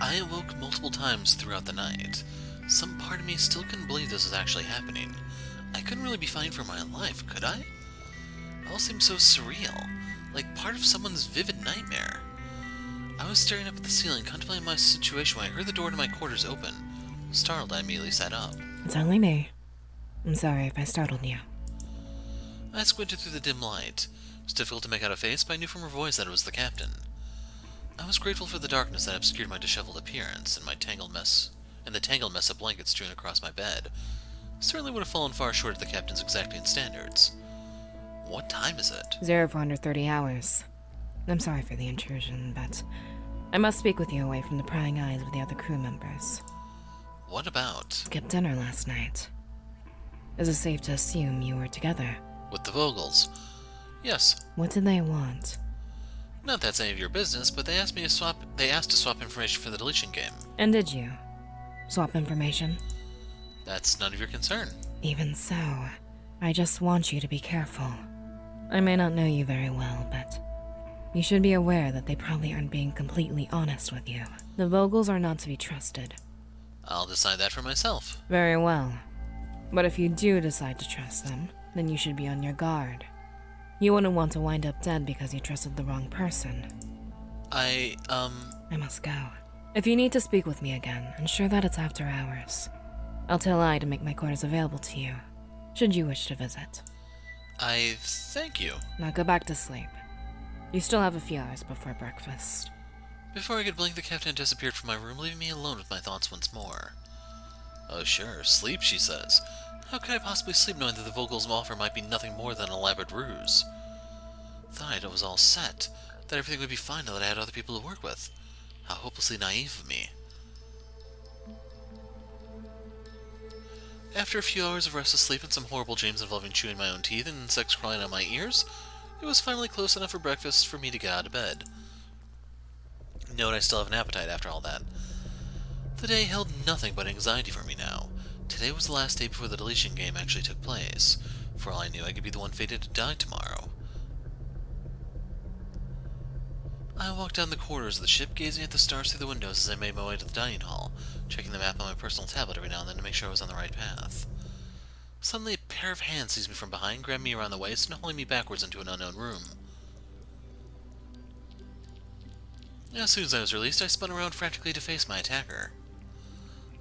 I awoke multiple times throughout the night. Some part of me still couldn't believe this was actually happening. I couldn't really be fighting for my life, could I? It all seemed so surreal, like part of someone's vivid nightmare. I was staring up at the ceiling, contemplating my situation when I heard the door to my quarters open. Startled, I immediately sat up. It's only me. I'm sorry if I startled you. I squinted through the dim light. It was difficult to make out a face, but I knew from her voice that it was the captain. I was grateful for the darkness that obscured my disheveled appearance and the tangled mess of blankets strewn across my bed. Certainly would have fallen far short of the captain's exacting standards. What time is it? 0430 hours. I'm sorry for the intrusion, but I must speak with you away from the prying eyes of the other crew members. What about? Skipped dinner last night. Is it safe to assume you were together? With the Vogels. Yes. What did they want? Not that's any of your business, but they asked to swap information for the deletion game. And did you? Swap information? That's none of your concern. Even so, I just want you to be careful. I may not know you very well, but you should be aware that they probably aren't being completely honest with you. The Vogels are not to be trusted. I'll decide that for myself. Very well. But if you do decide to trust them, then you should be on your guard. You wouldn't want to wind up dead because you trusted the wrong person. I must go. If you need to speak with me again, ensure that it's after hours. I'll tell I to make my quarters available to you, should you wish to visit. I thank you. Now go back to sleep. You still have a few hours before breakfast. Before I could blink, the captain disappeared from my room, leaving me alone with my thoughts once more. Oh sure, sleep, she says. How could I possibly sleep knowing that the Vogel's offer might be nothing more than an elaborate ruse? Thought it was all set, that everything would be fine now that I had other people to work with. How hopelessly naive of me. After a few hours of restless sleep and some horrible dreams involving chewing my own teeth and insects crawling out my ears, it was finally close enough for breakfast for me to get out of bed. Note I still have an appetite after all that. The day held nothing but anxiety for me now. Today was the last day before the deletion game actually took place. For all I knew, I could be the one fated to die tomorrow. I walked down the corridors of the ship, gazing at the stars through the windows as I made my way to the dining hall, checking the map on my personal tablet every now and then to make sure I was on the right path. Suddenly, a pair of hands seized me from behind, grabbed me around the waist, and hauling me backwards into an unknown room. As soon as I was released, I spun around frantically to face my attacker.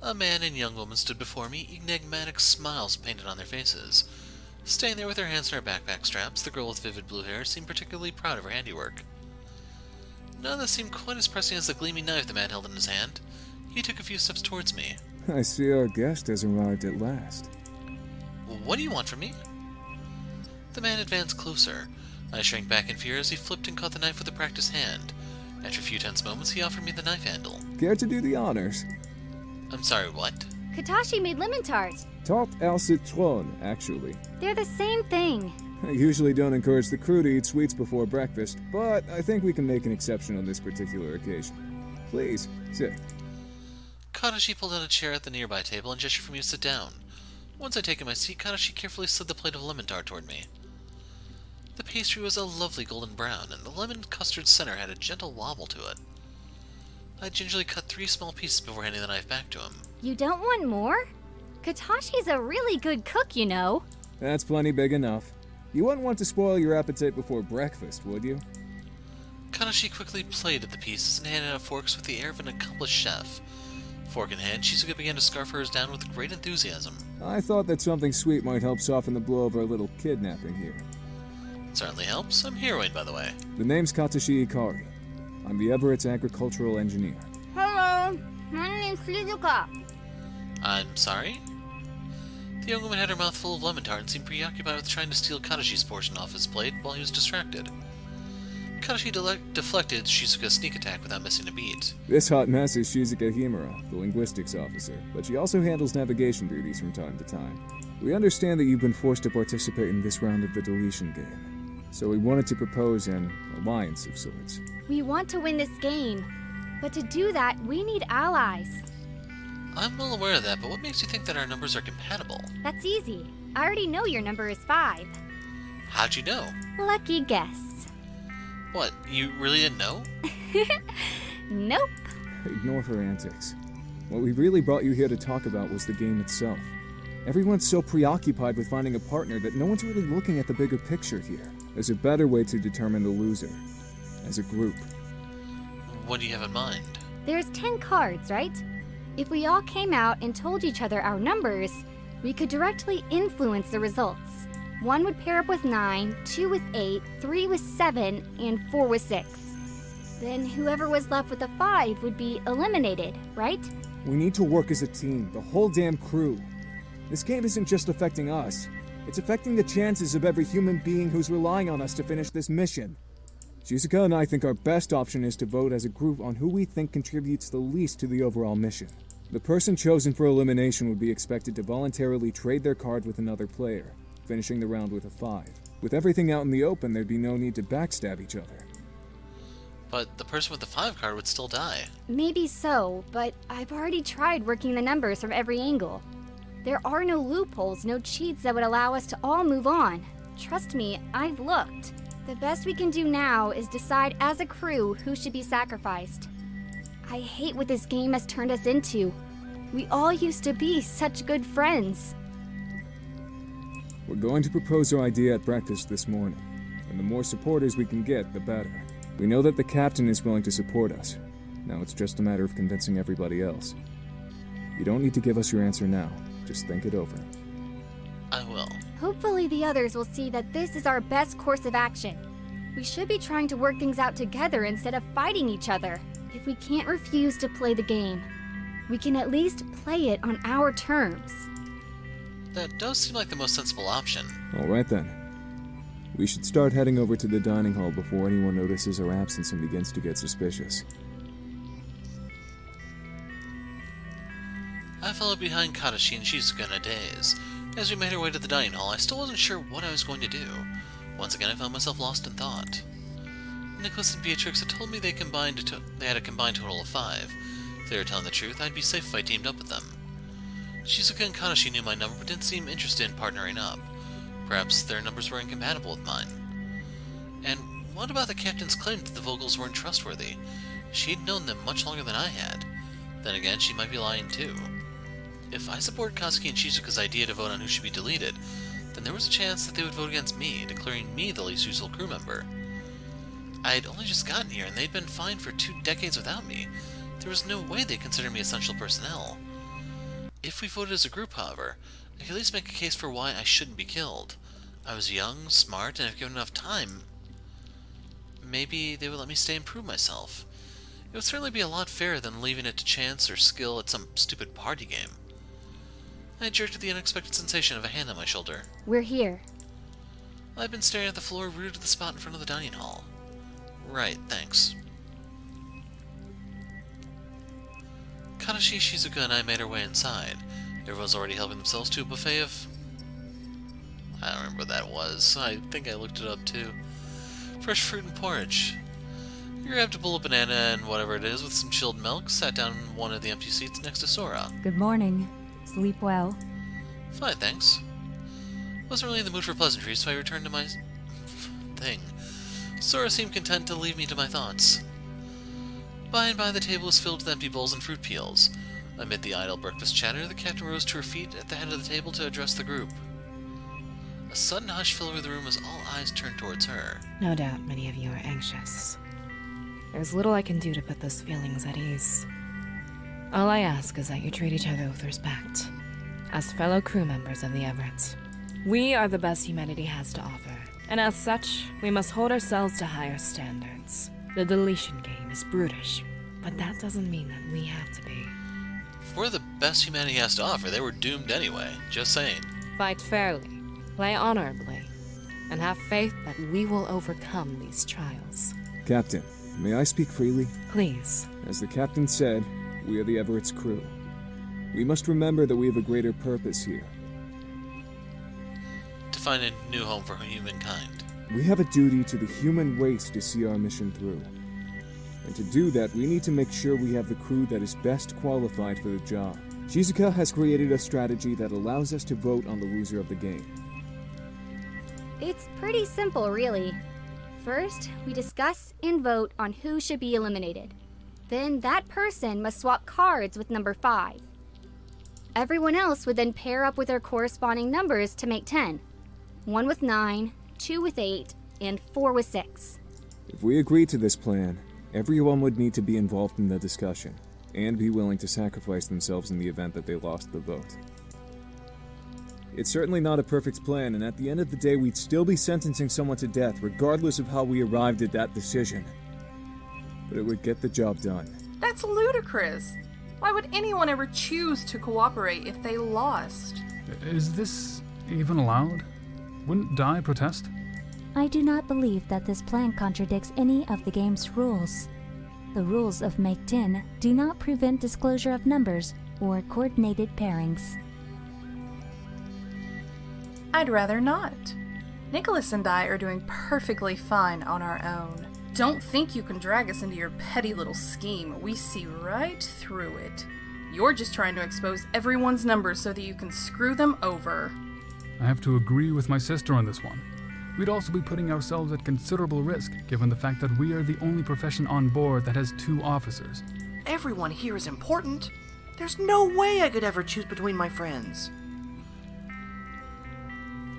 A man and young woman stood before me, enigmatic smiles painted on their faces. Staying there with her hands in her backpack straps, the girl with vivid blue hair seemed particularly proud of her handiwork. None of this seemed quite as pressing as the gleaming knife the man held in his hand. He took a few steps towards me. I see our guest has arrived at last. What do you want from me? The man advanced closer. I shrank back in fear as he flipped and caught the knife with a practiced hand. After a few tense moments, he offered me the knife handle. Care to do the honors? I'm sorry, what? Katashi made lemon tart. Tarte au citron, actually. They're the same thing. I usually don't encourage the crew to eat sweets before breakfast, but I think we can make an exception on this particular occasion. Please, sit. Katashi pulled out a chair at the nearby table and gestured for me to sit down. Once I'd taken my seat, Katashi carefully slid the plate of lemon tart toward me. The pastry was a lovely golden brown, and the lemon custard center had a gentle wobble to it. I gingerly cut 3 small pieces before handing the knife back to him. You don't want more? Katashi's a really good cook, you know. That's plenty big enough. You wouldn't want to spoil your appetite before breakfast, would you? Katashi quickly plated the pieces and handed out forks with the air of an accomplished chef. Fork in hand, Shizuka began to scarf hers down with great enthusiasm. I thought that something sweet might help soften the blow of our little kidnapping here. It certainly helps. I'm heroine, by the way. The name's Katashi Ikari. I'm the Everett's agricultural engineer. Hello, my name's Shizuka. I'm sorry? The young woman had her mouth full of lemon tart and seemed preoccupied with trying to steal Katashi's portion off his plate while he was distracted. Katashi deflected Shizuka's sneak attack without missing a beat. This hot mess is Shizuka Himura, the linguistics officer, but she also handles navigation duties from time to time. We understand that you've been forced to participate in this round of the deletion game, so we wanted to propose an alliance of sorts. We want to win this game, but to do that, we need allies. I'm well aware of that, but what makes you think that our numbers are compatible? That's easy. I already know your number is 5. How'd you know? Lucky guess. What, you really didn't know? Nope. ignore her antics. What we really brought you here to talk about was the game itself. Everyone's so preoccupied with finding a partner that no one's really looking at the bigger picture here. There's a better way to determine the loser. As a group. What do you have in mind? There's 10 cards, right? If we all came out and told each other our numbers, we could directly influence the results. 1 would pair up with 9, 2 with 8, 3 with 7, and 4 with 6. Then whoever was left with a 5 would be eliminated, right? We need to work as a team, the whole damn crew. This game isn't just affecting us. It's affecting the chances of every human being who's relying on us to finish this mission. Shizuka and I think our best option is to vote as a group on who we think contributes the least to the overall mission. The person chosen for elimination would be expected to voluntarily trade their card with another player, finishing the round with a 5. With everything out in the open, there'd be no need to backstab each other. But the person with the 5 card would still die. Maybe so, but I've already tried working the numbers from every angle. There are no loopholes, no cheats that would allow us to all move on. Trust me, I've looked. The best we can do now is decide as a crew who should be sacrificed. I hate what this game has turned us into. We all used to be such good friends. We're going to propose our idea at breakfast this morning, and the more supporters we can get, the better. We know that the captain is willing to support us. Now it's just a matter of convincing everybody else. You don't need to give us your answer now. Just think it over. I will. Hopefully the others will see that this is our best course of action. We should be trying to work things out together instead of fighting each other. If we can't refuse to play the game, we can at least play it on our terms. That does seem like the most sensible option. Alright then. We should start heading over to the dining hall before anyone notices our absence and begins to get suspicious. I followed behind Kadashi and Shizuka in a daze. As we made our way to the dining hall, I still wasn't sure what I was going to do. Once again, I found myself lost in thought. Nicholas and Beatrix had told me they had a combined total of 5. If they were telling the truth, I'd be safe if I teamed up with them. Shizuka and Kadashi knew my number but didn't seem interested in partnering up. Perhaps their numbers were incompatible with mine. And what about the captain's claim that the Vogels weren't trustworthy? She'd known them much longer than I had. Then again, she might be lying too. If I supported Kazuki and Shizuka's idea to vote on who should be deleted, then there was a chance that they would vote against me, declaring me the least useful crew member. I had only just gotten here, and they'd been fine for 2 decades without me. There was no way they'd consider me essential personnel. If we voted as a group, however, I could at least make a case for why I shouldn't be killed. I was young, smart, and if given enough time, maybe they would let me stay and prove myself. It would certainly be a lot fairer than leaving it to chance or skill at some stupid party game. I jerked at the unexpected sensation of a hand on my shoulder. We're here. I've been staring at the floor rooted to the spot in front of the dining hall. Right, thanks. Kadashi, Shizuka, and I made our way inside. Everyone was already helping themselves to a buffet of... I don't remember what that was. I think I looked it up too. Fresh fruit and porridge. We grabbed a bowl of banana and whatever it is with some chilled milk, sat down in one of the empty seats next to Sora. Good morning. Sleep well. Fine, thanks. Wasn't really in the mood for pleasantries, so I returned to my... thing. Sora seemed content to leave me to my thoughts. By and by, the table was filled with empty bowls and fruit peels. Amid the idle breakfast chatter, the captain rose to her feet at the head of the table to address the group. A sudden hush fell over the room as all eyes turned towards her. No doubt many of you are anxious. There's little I can do to put those feelings at ease. All I ask is that you treat each other with respect, as fellow crew members of the Everett. We are the best humanity has to offer, and as such, we must hold ourselves to higher standards. The deletion game is brutish, but that doesn't mean that we have to be. If we're the best humanity has to offer, they were doomed anyway. Just saying. Fight fairly, play honorably, and have faith that we will overcome these trials. Captain, may I speak freely? Please. As the captain said, we are the Everett's crew. We must remember that we have a greater purpose here. To find a new home for humankind. We have a duty to the human race to see our mission through. And to do that, we need to make sure we have the crew that is best qualified for the job. Shizuka has created a strategy that allows us to vote on the loser of the game. It's pretty simple, really. First, we discuss and vote on who should be eliminated. Then that person must swap cards with number 5. Everyone else would then pair up with their corresponding numbers to make 10. 1 with 9, 2 with 8, and 4 with 6. If we agree to this plan, everyone would need to be involved in the discussion, and be willing to sacrifice themselves in the event that they lost the vote. It's certainly not a perfect plan, and at the end of the day, we'd still be sentencing someone to death, regardless of how we arrived at that decision. But it would get the job done. That's ludicrous. Why would anyone ever choose to cooperate if they lost? Is this even allowed? Wouldn't Dai protest? I do not believe that this plan contradicts any of the game's rules. The rules of Make 10 do not prevent disclosure of numbers or coordinated pairings. I'd rather not. Nicholas and I are doing perfectly fine on our own. Don't think you can drag us into your petty little scheme. We see right through it. You're just trying to expose everyone's numbers so that you can screw them over. I have to agree with my sister on this one. We'd also be putting ourselves at considerable risk, given the fact that we are the only profession on board that has 2 officers. Everyone here is important. There's no way I could ever choose between my friends.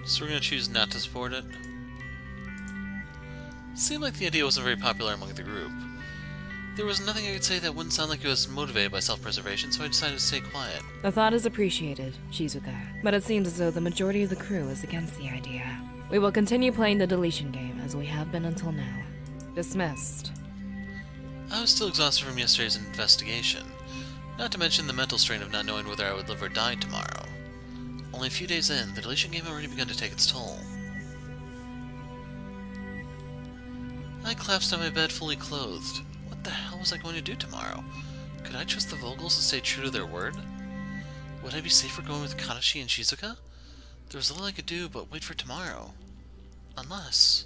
So we're gonna choose not to support it? Seemed like the idea wasn't very popular among the group. There was nothing I could say that wouldn't sound like it was motivated by self-preservation, so I decided to stay quiet. The thought is appreciated, Shizuka, but it seems as though the majority of the crew is against the idea. We will continue playing the deletion game as we have been until now. Dismissed. I was still exhausted from yesterday's investigation, not to mention the mental strain of not knowing whether I would live or die tomorrow. Only a few days in, the deletion game had already begun to take its toll. I collapsed on my bed fully clothed. What the hell was I going to do tomorrow? Could I trust the Vogels to stay true to their word? Would I be safer going with Kadashi and Shizuka? There was little I could do but wait for tomorrow. Unless...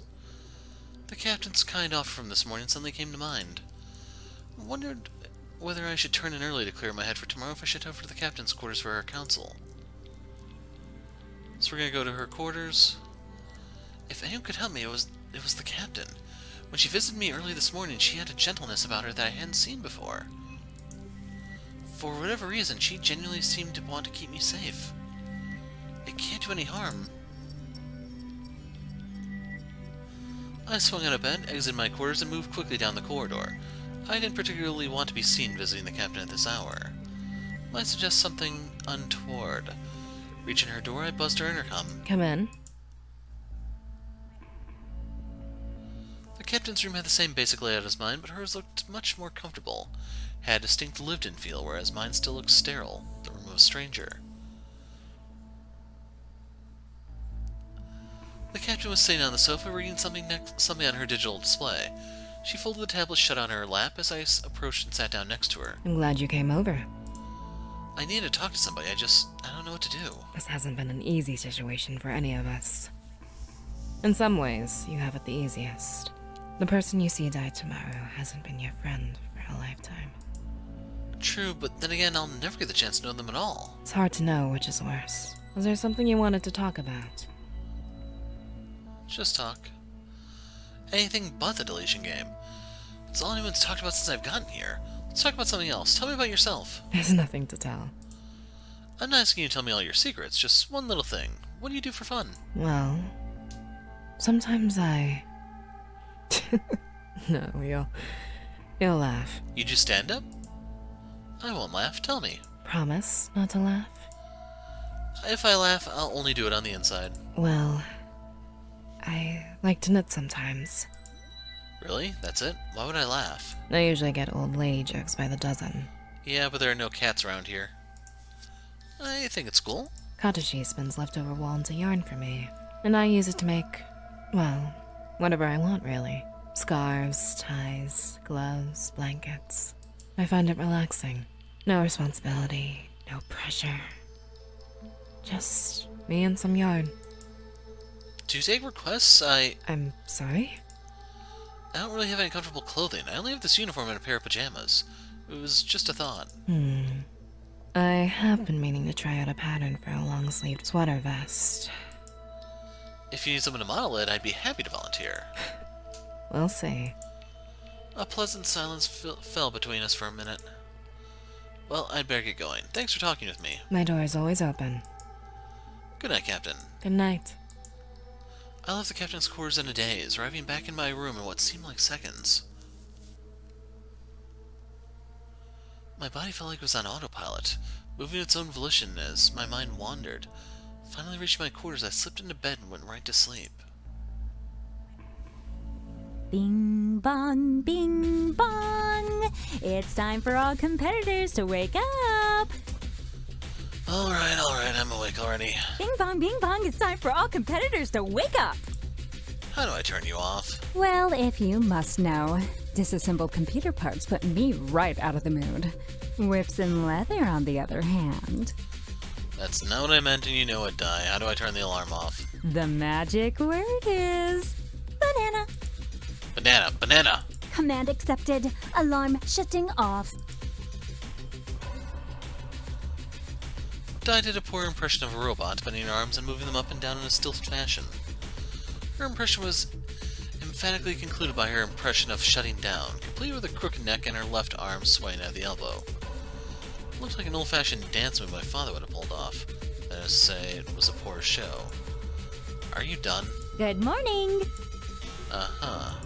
The captain's kind offer from this morning suddenly came to mind. I wondered whether I should turn in early to clear my head for tomorrow if I should head over to the captain's quarters for her council. So we're gonna go to her quarters. If anyone could help me, it was the captain. When she visited me early this morning, she had a gentleness about her that I hadn't seen before. For whatever reason, she genuinely seemed to want to keep me safe. It can't do any harm. I swung out of bed, exited my quarters, and moved quickly down the corridor. I didn't particularly want to be seen visiting the captain at this hour. Might suggest something untoward. Reaching her door, I buzzed her intercom. Come in. The captain's room had the same basic layout as mine, but hers looked much more comfortable. Had a distinct lived-in feel, whereas mine still looked sterile, the room of a stranger. The captain was sitting on the sofa reading something on her digital display. She folded the tablet shut on her lap as I approached and sat down next to her. I'm glad you came over. I needed to talk to somebody, I don't know what to do. This hasn't been an easy situation for any of us. In some ways, you have it the easiest. The person you see die tomorrow hasn't been your friend for a lifetime. True, but then again, I'll never get the chance to know them at all. It's hard to know which is worse. Was there something you wanted to talk about? Just talk. Anything but the deletion game. It's all anyone's talked about since I've gotten here. Let's talk about something else. Tell me about yourself. There's nothing to tell. I'm not asking you to tell me all your secrets, just one little thing. What do you do for fun? Well, sometimes I... No, you'll laugh. You do stand-up? I won't laugh. Tell me. Promise not to laugh? If I laugh, I'll only do it on the inside. Well, I like to knit sometimes. Really? That's it? Why would I laugh? I usually get old lady jokes by the dozen. Yeah, but there are no cats around here. I think it's cool. Katashi spins leftover wool into yarn for me, and I use it to make, well, whatever I want, really. Scarves, ties, gloves, blankets. I find it relaxing. No responsibility, no pressure. Just me and some yarn. Do you take requests? I'm sorry? I don't really have any comfortable clothing. I only have this uniform and a pair of pajamas. It was just a thought. I have been meaning to try out a pattern for a long-sleeved sweater vest. If you need someone to model it, I'd be happy to volunteer. We'll see. A pleasant silence fell between us for a minute. Well, I'd better get going. Thanks for talking with me. My door is always open. Good night, Captain. Good night. I left the captain's quarters in a daze, arriving back in my room in what seemed like seconds. My body felt like it was on autopilot, moving its own volition as my mind wandered. Finally reaching my quarters, I slipped into bed and went right to sleep. Bing bong, bing bong. It's time for all competitors to wake up. Alright, I'm awake already. Bing bong, it's time for all competitors to wake up. How do I turn you off? Well, if you must know, disassembled computer parts put me right out of the mood. Whips and leather, on the other hand. That's not what I meant, and you know it, Di. How do I turn the alarm off? The magic word is banana. Banana! Command accepted. Alarm shutting off. Di did a poor impression of a robot, bending her arms and moving them up and down in a still fashion. Her impression was emphatically concluded by her impression of shutting down, complete with a crooked neck and her left arm swaying at the elbow. It looked like an old-fashioned dance move my father would have pulled off. That is to say, it was a poor show. Are you done? Good morning. Uh-huh.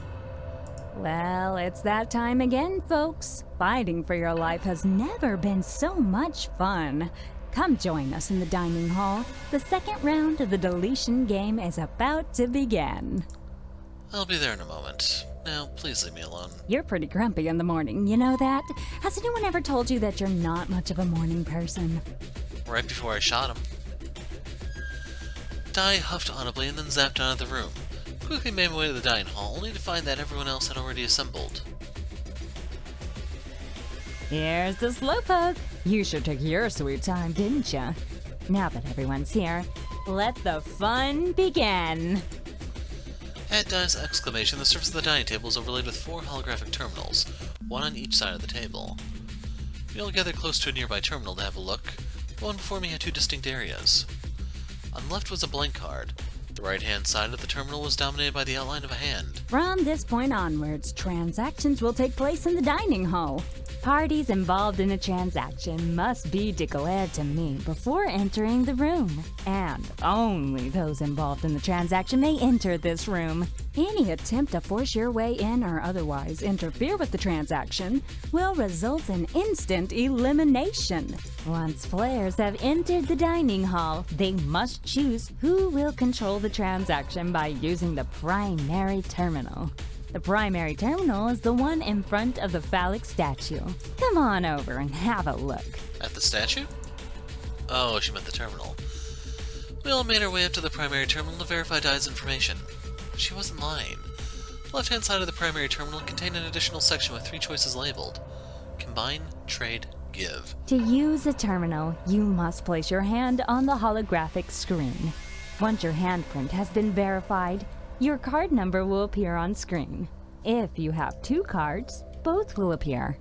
Well, it's that time again, folks. Fighting for your life has never been so much fun. Come join us in the dining hall. The second round of the deletion game is about to begin. I'll be there in a moment. Now, please leave me alone. You're pretty grumpy in the morning, you know that? Has anyone ever told you that you're not much of a morning person? Right before I shot him. Di huffed audibly and then zapped out of the room. Quickly made my way to the dining hall, only to find that everyone else had already assembled. Here's the slowpoke. You sure took your sweet time, didn't ya? Now that everyone's here, let the fun begin. At Di's exclamation, the surface of the dining table was overlaid with 4 holographic terminals, one on each side of the table. We all gathered close to a nearby terminal to have a look. The one before me had 2 distinct areas. On the left was a blank card. The right-hand side of the terminal was dominated by the outline of a hand. From this point onwards, transactions will take place in the dining hall. Parties involved in a transaction must be declared to me before entering the room, and only those involved in the transaction may enter this room. Any attempt to force your way in or otherwise interfere with the transaction will result in instant elimination. Once players have entered the dining hall, they must choose who will control the transaction by using the primary terminal. The primary terminal is the one in front of the phallic statue. Come on over and have a look. At the statue? Oh, she meant the terminal. We all made our way up to the primary terminal to verify Di's information. She wasn't lying. The left-hand side of the primary terminal contained an additional section with 3 choices labeled. Combine, trade, give. To use a terminal, you must place your hand on the holographic screen. Once your handprint has been verified, your card number will appear on screen. If you have 2 cards, both will appear.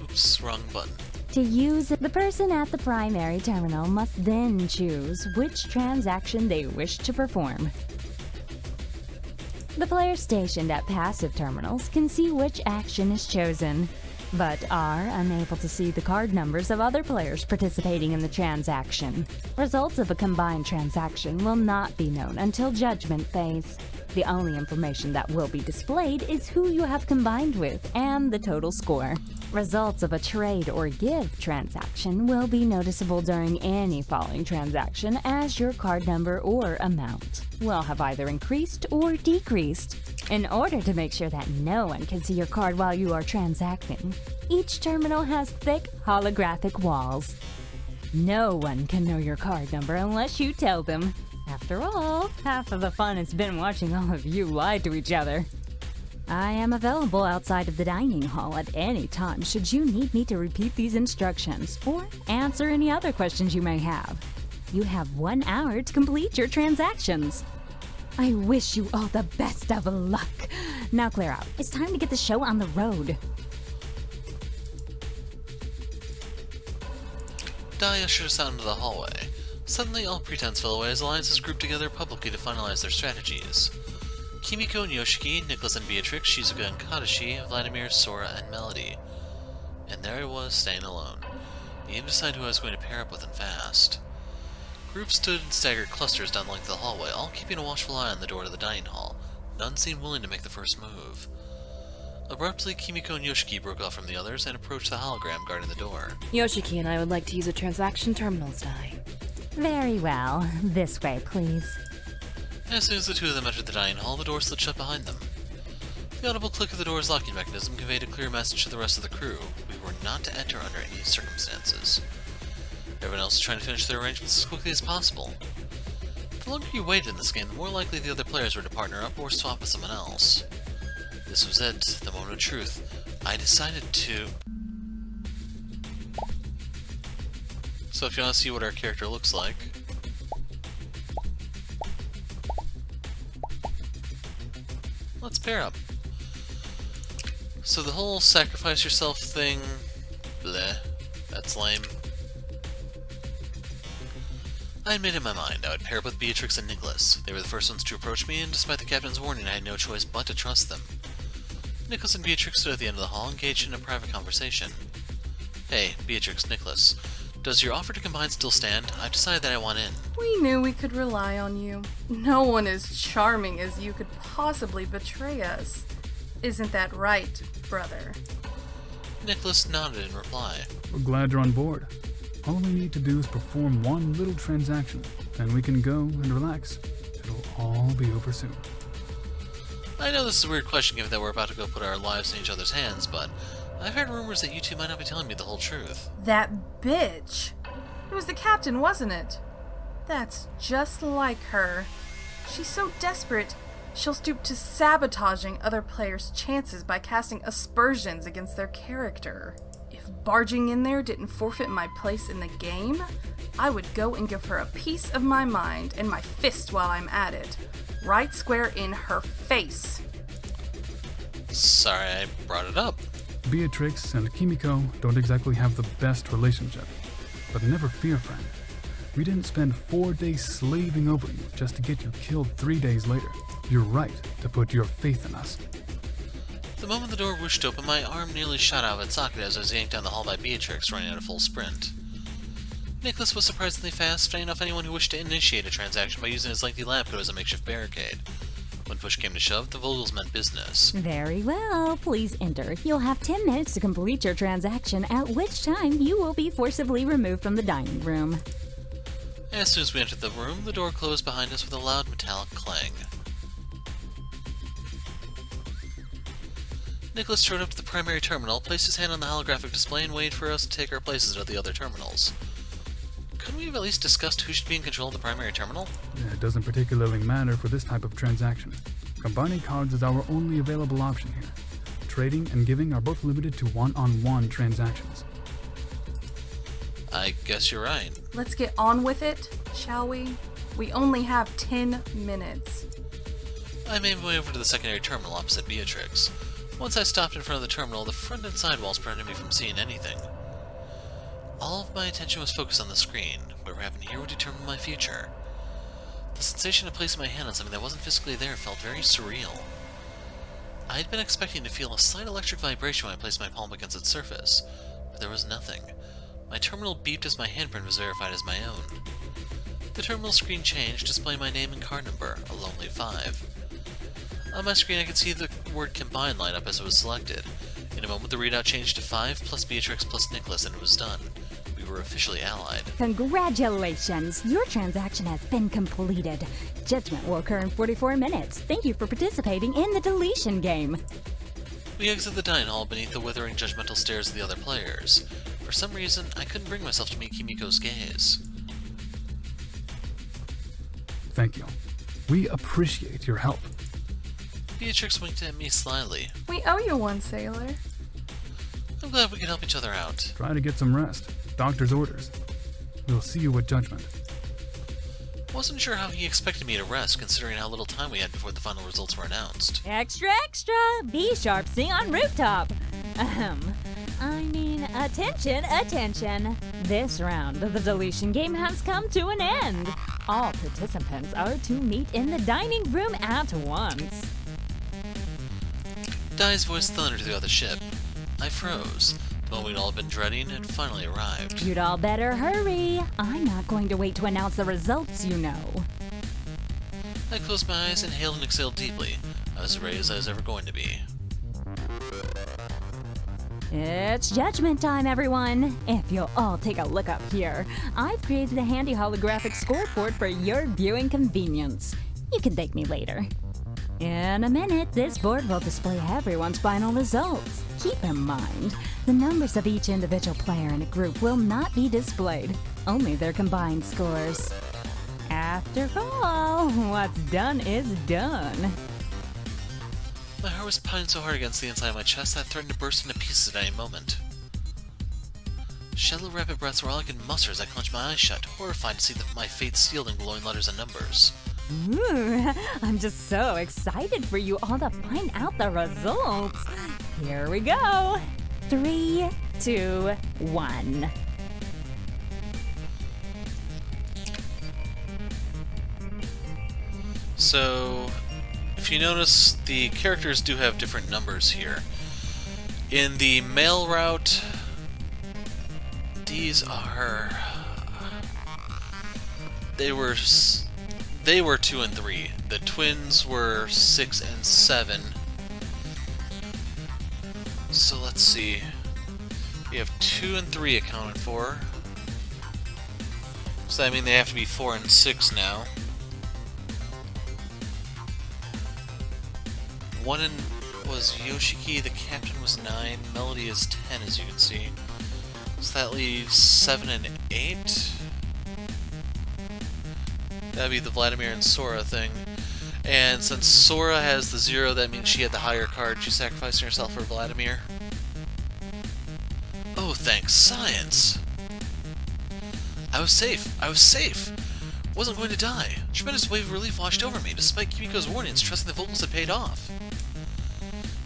Oops, wrong button. To use it, the person at the primary terminal must then choose which transaction they wish to perform. The players stationed at passive terminals can see which action is chosen, but are unable to see the card numbers of other players participating in the transaction. Results of a combined transaction will not be known until judgment phase. The only information that will be displayed is who you have combined with and the total score. Results of a trade or give transaction will be noticeable during any following transaction, as your card number or amount will have either increased or decreased. In order to make sure that no one can see your card while you are transacting, each terminal has thick holographic walls. No one can know your card number unless you tell them. After all, half of the fun has been watching all of you lie to each other. I am available outside of the dining hall at any time should you need me to repeat these instructions or answer any other questions you may have. You have 1 hour to complete your transactions. I wish you all the best of luck. Now clear out. It's time to get the show on the road. Di ushered us out into the hallway. Suddenly, all pretense fell away as alliances grouped together publicly to finalize their strategies. Kimiko and Yoshiki, Nicholas and Beatrix, Shizuka and Kadashi, Vladimir, Sora, and Melody. And there I was, staying alone. Needing to decide who I was going to pair up with and fast. Groups stood in staggered clusters down the length of the hallway, all keeping a watchful eye on the door to the dining hall. None seemed willing to make the first move. Abruptly, Kimiko and Yoshiki broke off from the others and approached the hologram guarding the door. Yoshiki and I would like to use a transaction terminals die. Very well. This way, please. As soon as the two of them entered the dining hall, the door slid shut behind them. The audible click of the door's locking mechanism conveyed a clear message to the rest of the crew. We were not to enter under any circumstances. Everyone else was trying to finish their arrangements as quickly as possible. The longer you waited in this game, the more likely the other players were to partner up or swap with someone else. This was it, the moment of truth. I decided to... So if you want to see what our character looks like... let's pair up. So the whole sacrifice yourself thing... bleh. That's lame. I had made in my mind I would pair up with Beatrix and Nicholas. They were the first ones to approach me, and despite the captain's warning, I had no choice but to trust them. Nicholas and Beatrix stood at the end of the hall, engaged in a private conversation. Hey, Beatrix, Nicholas. Does your offer to combine still stand? I've decided that I want in. We knew we could rely on you. No one as charming as you could possibly betray us. Isn't that right, brother? Nicholas nodded in reply. We're glad you're on board. All we need to do is perform one little transaction, then we can go and relax. It'll all be over soon. I know this is a weird question given that we're about to go put our lives in each other's hands, but I've heard rumors that you two might not be telling me the whole truth. That bitch! It was the captain, wasn't it? That's just like her. She's so desperate, she'll stoop to sabotaging other players' chances by casting aspersions against their character. If barging in there didn't forfeit my place in the game, I would go and give her a piece of my mind and my fist while I'm at it. Right square in her face. Sorry I brought it up. Beatrix and Kimiko don't exactly have the best relationship. But never fear, friend. We didn't spend 4 days slaving over you just to get you killed 3 days later. You're right to put your faith in us. The moment the door whooshed open, my arm nearly shot out of its socket as I was yanked down the hall by Beatrix, running at a full sprint. Nicholas was surprisingly fast, fending off anyone who wished to initiate a transaction by using his lengthy lampcoat as a makeshift barricade. When push came to shove, the Vogels meant business. Very well. Please enter. You'll have 10 minutes to complete your transaction, at which time you will be forcibly removed from the dining room. As soon as we entered the room, the door closed behind us with a loud metallic clang. Nicholas strode up to the primary terminal, placed his hand on the holographic display, and waited for us to take our places at the other terminals. Couldn't we have at least discussed who should be in control of the primary terminal? It doesn't particularly matter for this type of transaction. Combining cards is our only available option here. Trading and giving are both limited to one-on-one transactions. I guess you're right. Let's get on with it, shall we? We only have 10 minutes. I made my way over to the secondary terminal opposite Beatrix. Once I stopped in front of the terminal, the front and side walls prevented me from seeing anything. All of my attention was focused on the screen. Whatever happened here would determine my future. The sensation of placing my hand on something that wasn't physically there felt very surreal. I had been expecting to feel a slight electric vibration when I placed my palm against its surface, but there was nothing. My terminal beeped as my handprint was verified as my own. The terminal screen changed, displaying my name and card number, a lonely 5. On my screen I could see the word combine light up as it was selected. In a moment the readout changed to 5 plus Beatrix plus Nicholas and it was done. We were officially allied. Congratulations! Your transaction has been completed. Judgment will occur in 44 minutes. Thank you for participating in the deletion game. We exited the dining hall beneath the withering judgmental stares of the other players. For some reason, I couldn't bring myself to meet Kimiko's gaze. Thank you. We appreciate your help. Beatrix winked at me slyly. We owe you one, sailor. I'm glad we could help each other out. Try to get some rest. Doctor's orders. We'll see you at Judgment. Wasn't sure how he expected me to rest, considering how little time we had before the final results were announced. Extra, extra! Be sharp, sing on rooftop! Attention, attention! This round of the deletion game has come to an end. All participants are to meet in the dining room at once. Dai's voice thundered throughout the ship. I froze. The moment we'd all been dreading had finally arrived. You'd all better hurry. I'm not going to wait to announce the results, you know. I closed my eyes, inhaled and exhaled deeply. I was as ready as I was ever going to be. It's judgment time, everyone. If you'll all take a look up here, I've created a handy holographic scoreboard for your viewing convenience. You can thank me later. In a minute, this board will display everyone's final results. Keep in mind, the numbers of each individual player in a group will not be displayed, only their combined scores. After all, what's done is done. My heart was pounding so hard against the inside of my chest that I threatened to burst into pieces at any moment. Shallow, rapid breaths were all I could muster as I clenched my eyes shut, horrified to see my fate sealed in glowing letters and numbers. Ooh, I'm just so excited for you all to find out the results. Here we go. 3, 2, 1. So, if you notice, the characters do have different numbers here. In the male route, these are... They were 2 and 3. The twins were 6 and 7. So let's see. We have 2 and 3 accounted for. So that means they have to be 4 and 6 now. 1 was Yoshiki, the captain was 9, Melody is 10 as you can see. So that leaves 7 and 8. That'd be the Vladimir and Sora thing. And since Sora has the 0, that means she had the higher card. She's sacrificing herself for Vladimir. Oh, thanks, science! I was safe! I was safe! Wasn't going to die. A tremendous wave of relief washed over me, despite Kimiko's warnings, trusting the Vogels had paid off.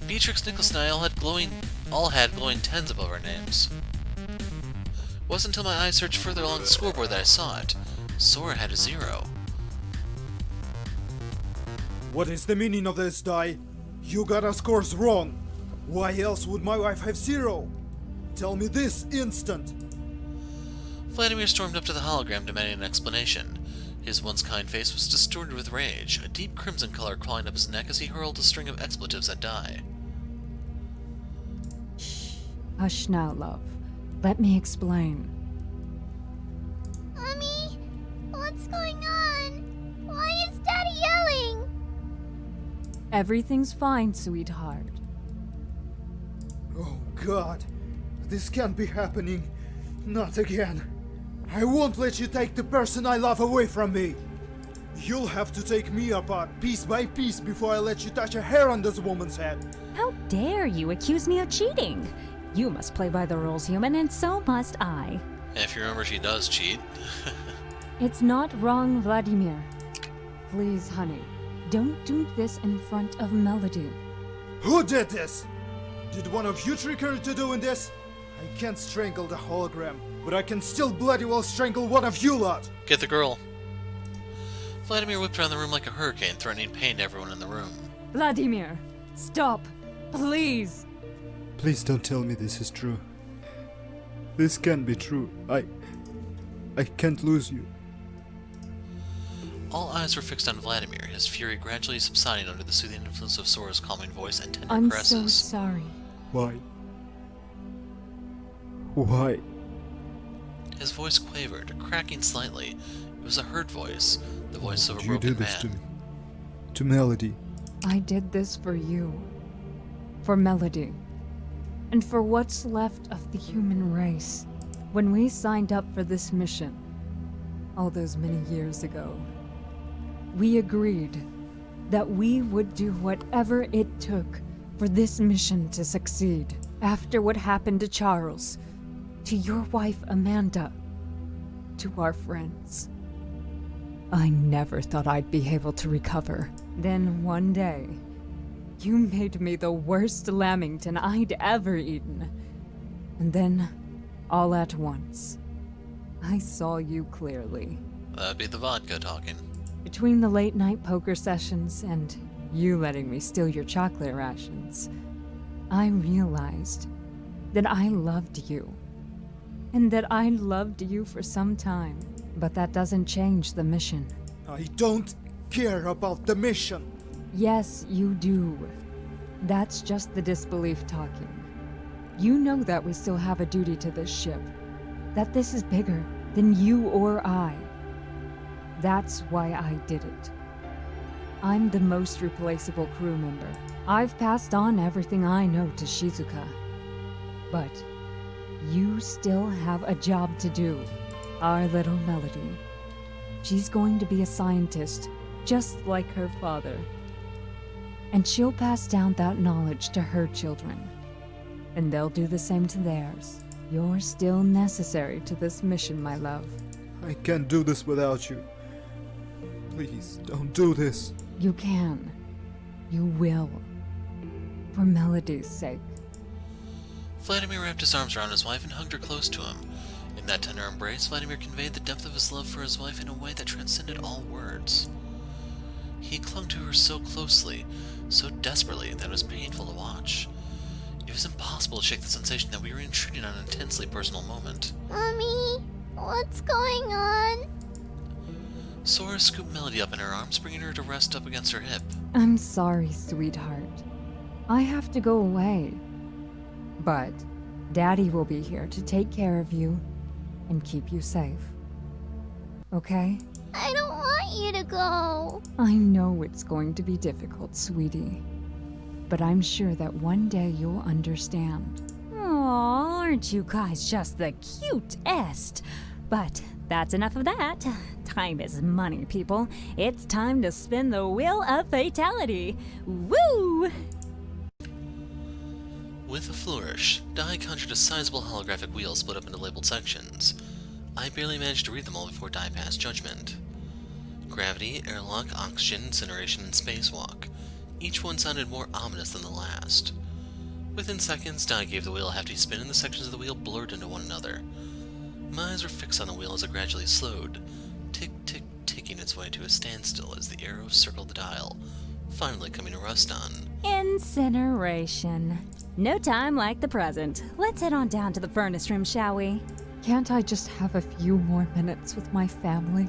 Beatrix, Nicholas, and I all had glowing 10s above our names. It wasn't until my eyes searched further along the scoreboard that I saw it. Sora had a 0. What is the meaning of this, Dai? You got our scores wrong. Why else would my wife have 0? Tell me this instant. Vladimir stormed up to the hologram, demanding an explanation. His once kind face was distorted with rage, a deep crimson color crawling up his neck as he hurled a string of expletives at Dai. Hush now, love. Let me explain. Mommy, what's going on? Why is Daddy yelling? Everything's fine, sweetheart. Oh God, this can't be happening. Not again. I won't let you take the person I love away from me. You'll have to take me apart piece by piece before I let you touch a hair on this woman's head. How dare you accuse me of cheating? You must play by the rules, human, and so must I. If you remember, she does cheat. It's not wrong, Vladimir. Please, honey, don't do this in front of Melody. Who did this? Did one of you trick her into doing this? I can't strangle the hologram, but I can still bloody well strangle one of you lot. Get the girl. Vladimir whipped around the room like a hurricane, threatening pain to everyone in the room. Vladimir, stop, please. Please don't tell me this is true. This can't be true. I can't lose you. All eyes were fixed on Vladimir, his fury gradually subsiding under the soothing influence of Sora's calming voice and tender I'm caresses. so sorry. Why? Why? His voice quavered, cracking slightly. It was a hurt voice, the voice of a You broken did this man. to Melody. I did this for you. For Melody. And for what's left of the human race. When we signed up for this mission, all those many years ago, we agreed that we would do whatever it took for this mission to succeed. After what happened to Charles, to your wife Amanda, to our friends. I never thought I'd be able to recover. Then one day, you made me the worst lamington I'd ever eaten. And then, all at once, I saw you clearly. That'd be the vodka talking. Between the late-night poker sessions and you letting me steal your chocolate rations, I realized that I loved you. And that I loved you for some time. But that doesn't change the mission. I don't care about the mission. Yes, you do. That's just the disbelief talking. You know that we still have a duty to this ship. That this is bigger than you or I. That's why I did it. I'm the most replaceable crew member. I've passed on everything I know to Shizuka. But you still have a job to do. Our little Melody. She's going to be a scientist, just like her father. And she'll pass down that knowledge to her children. And they'll do the same to theirs. You're still necessary to this mission, my love. I can't do this without you. Please, don't do this. You can. You will. For Melody's sake. Vladimir wrapped his arms around his wife and hugged her close to him. In that tender embrace, Vladimir conveyed the depth of his love for his wife in a way that transcended all words. He clung to her so closely, so desperately, that it was painful to watch. It was impossible to shake the sensation that we were intruding on an intensely personal moment. Mommy, what's going on? Sora scooped Melody up in her arms, bringing her to rest up against her hip. I'm sorry, sweetheart. I have to go away. But Daddy will be here to take care of you and keep you safe. Okay? I don't want you to go. I know it's going to be difficult, sweetie. But I'm sure that one day you'll understand. Aw, aren't you guys just the cutest? But that's enough of that. Time is money, people. It's time to spin the wheel of fatality. Woo! With a flourish, Dai conjured a sizable holographic wheel split up into labeled sections. I barely managed to read them all before Dai passed judgment. Gravity, airlock, oxygen, incineration, and spacewalk. Each one sounded more ominous than the last. Within seconds, Dai gave the wheel a hefty spin and the sections of the wheel blurred into one another. My eyes were fixed on the wheel as it gradually slowed, ticking its way to a standstill as the arrow circled the dial, finally coming to rest on Incineration. No time like the present. Let's head on down to the furnace room, shall we? Can't I just have a few more minutes with my family?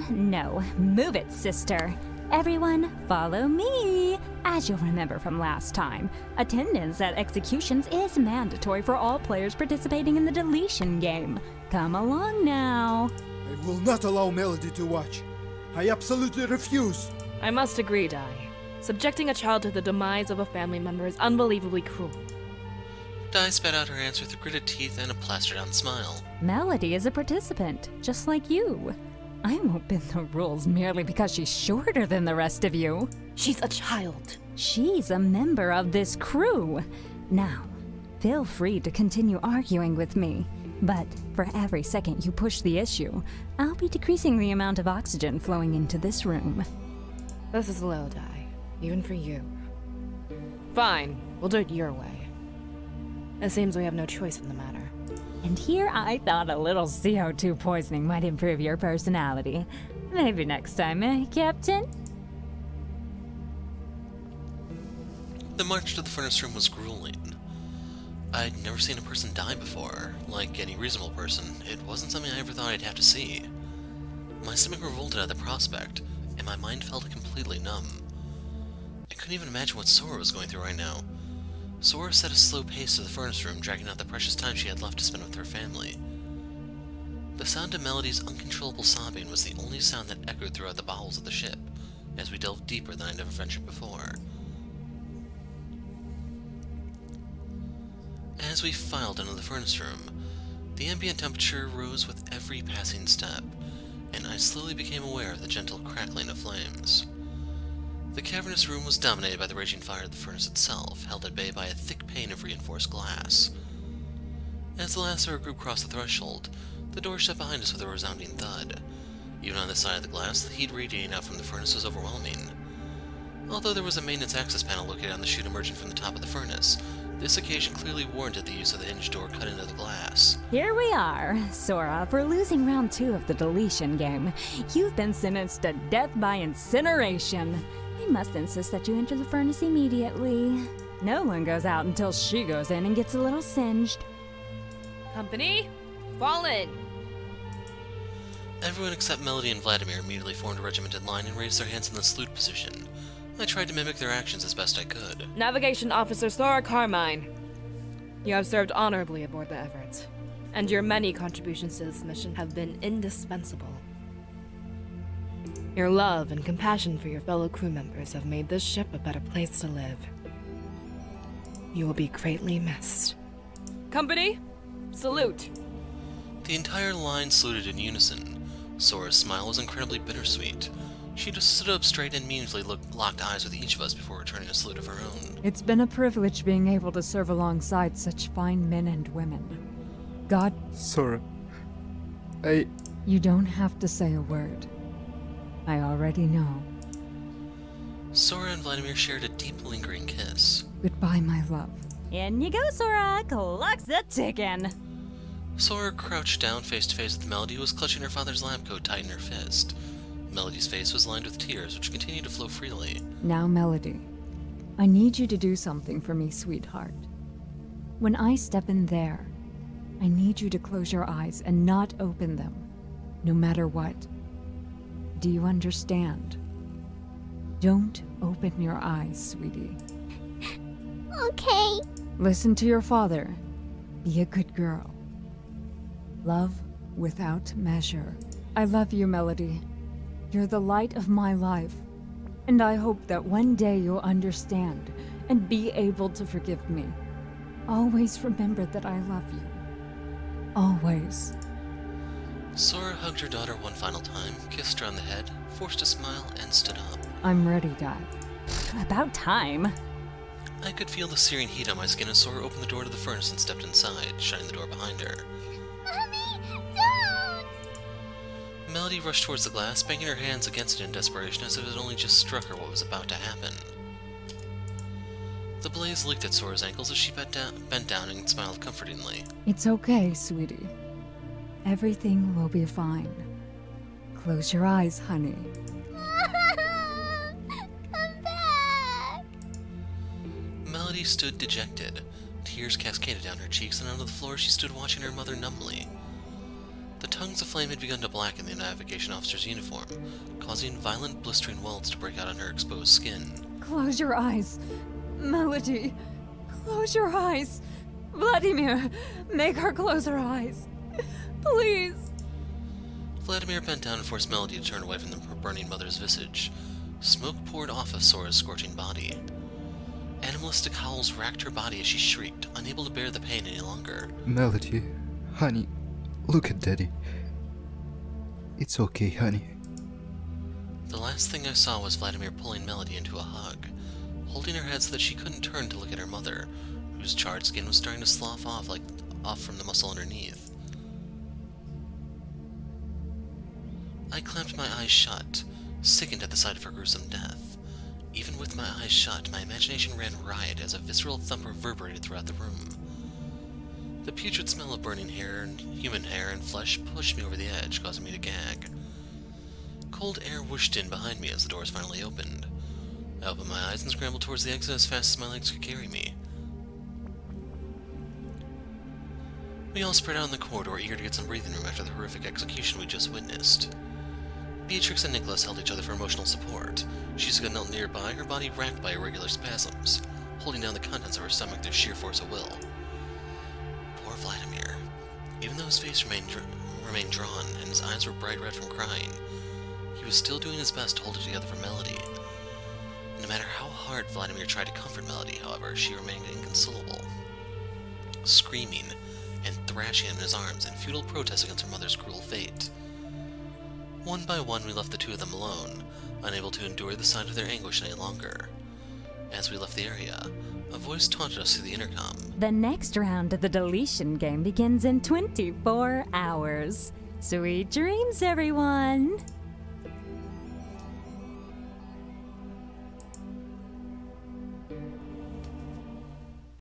No. Move it, sister. Everyone, follow me. As you'll remember from last time, attendance at executions is mandatory for all players participating in the deletion game. Come along now. I will not allow Melody to watch. I absolutely refuse. I must agree, Dai. Subjecting a child to the demise of a family member is unbelievably cruel. Dai spat out her answer through gritted teeth and a plastered-on smile. Melody is a participant, just like you. I won't bend the rules merely because she's shorter than the rest of you. She's a child. She's a member of this crew. Now, feel free to continue arguing with me. But for every second you push the issue, I'll be decreasing the amount of oxygen flowing into this room. This is low, Dai. Even for you. Fine, we'll do it your way. It seems we have no choice in the matter. And here I thought a little CO2 poisoning might improve your personality. Maybe next time, Captain? The march to the furnace room was grueling. I'd never seen a person die before. Like any reasonable person, it wasn't something I ever thought I'd have to see. My stomach revolted at the prospect, and my mind felt completely numb. I couldn't even imagine what Sora was going through right now. Sora set a slow pace to the furnace room, dragging out the precious time she had left to spend with her family. The sound of Melody's uncontrollable sobbing was the only sound that echoed throughout the bowels of the ship, as we delved deeper than I'd ever ventured before. As we filed into the furnace room, the ambient temperature rose with every passing step, and I slowly became aware of the gentle crackling of flames. The cavernous room was dominated by the raging fire of the furnace itself, held at bay by a thick pane of reinforced glass. As the last of our group crossed the threshold, the door shut behind us with a resounding thud. Even on this side of the glass, the heat radiating out from the furnace was overwhelming. Although there was a maintenance access panel located on the chute emerging from the top of the furnace, this occasion clearly warranted the use of the hinged door cut into the glass. Here we are, Sora. For losing round 2 of the deletion game, you've been sentenced to death by incineration. I must insist that you enter the furnace immediately. No one goes out until she goes in and gets a little singed. Company, fall in. Everyone except Melody and Vladimir immediately formed a regimented line and raised their hands in the salute position. I tried to mimic their actions as best I could. Navigation Officer Sora Carmine. You have served honorably aboard the Everett, and your many contributions to this mission have been indispensable. Your love and compassion for your fellow crew members have made this ship a better place to live. You will be greatly missed. Company, salute! The entire line saluted in unison. Sora's smile was incredibly bittersweet. She just stood up straight and meaningfully locked eyes with each of us before returning a salute of her own. It's been a privilege being able to serve alongside such fine men and women. God... Sora, You don't have to say a word. I already know. Sora and Vladimir shared a deep, lingering kiss. Goodbye, my love. In you go, Sora. Clock's a-ticking. Sora crouched down face to face with Melody, who was clutching her father's lab coat tight in her fist. Melody's face was lined with tears, which continued to flow freely. Now, Melody, I need you to do something for me, sweetheart. When I step in there, I need you to close your eyes and not open them, no matter what. Do you understand? Don't open your eyes, sweetie. Okay. Listen to your father. Be a good girl. Love without measure. I love you, Melody. You're the light of my life. And I hope that one day you'll understand and be able to forgive me. Always remember that I love you. Always. Sora hugged her daughter one final time, kissed her on the head, forced a smile, and stood up. I'm ready, Dad. About time. I could feel the searing heat on my skin as Sora opened the door to the furnace and stepped inside, shutting the door behind her. Mommy, don't! Melody rushed towards the glass, banging her hands against it in desperation as if it had only just struck her what was about to happen. The blaze licked at Sora's ankles as she bent down and smiled comfortingly. It's okay, sweetie. Everything will be fine. Close your eyes, honey. Come back! Melody stood dejected. Tears cascaded down her cheeks, and onto the floor she stood watching her mother numbly. The tongues of flame had begun to blacken the navigation officer's uniform, causing violent blistering welts to break out on her exposed skin. Close your eyes. Melody, close your eyes. Vladimir, make her close her eyes. Please. Vladimir bent down and forced Melody to turn away from her burning mother's visage. Smoke poured off of Sora's scorching body. Animalistic howls racked her body as she shrieked, unable to bear the pain any longer. Melody, honey, look at Daddy. It's okay, honey. The last thing I saw was Vladimir pulling Melody into a hug, holding her head so that she couldn't turn to look at her mother, whose charred skin was starting to slough off from the muscle underneath. I clamped my eyes shut, sickened at the sight of her gruesome death. Even with my eyes shut, my imagination ran riot as a visceral thump reverberated throughout the room. The putrid smell of burning hair and human hair and flesh pushed me over the edge, causing me to gag. Cold air whooshed in behind me as the doors finally opened. I opened my eyes and scrambled towards the exit as fast as my legs could carry me. We all spread out in the corridor, eager to get some breathing room after the horrific execution we just witnessed. Beatrix and Nicholas held each other for emotional support. Shizuka knelt nearby, her body racked by irregular spasms, holding down the contents of her stomach through sheer force of will. Poor Vladimir. Even though his face remained drawn and his eyes were bright red from crying, he was still doing his best to hold it together for Melody. No matter how hard Vladimir tried to comfort Melody, however, she remained inconsolable, screaming and thrashing him in his arms in futile protest against her mother's cruel fate. One by one, we left the two of them alone, unable to endure the sight of their anguish any longer. As we left the area, a voice taunted us through the intercom. The next round of the deletion game begins in 24 hours. Sweet dreams, everyone!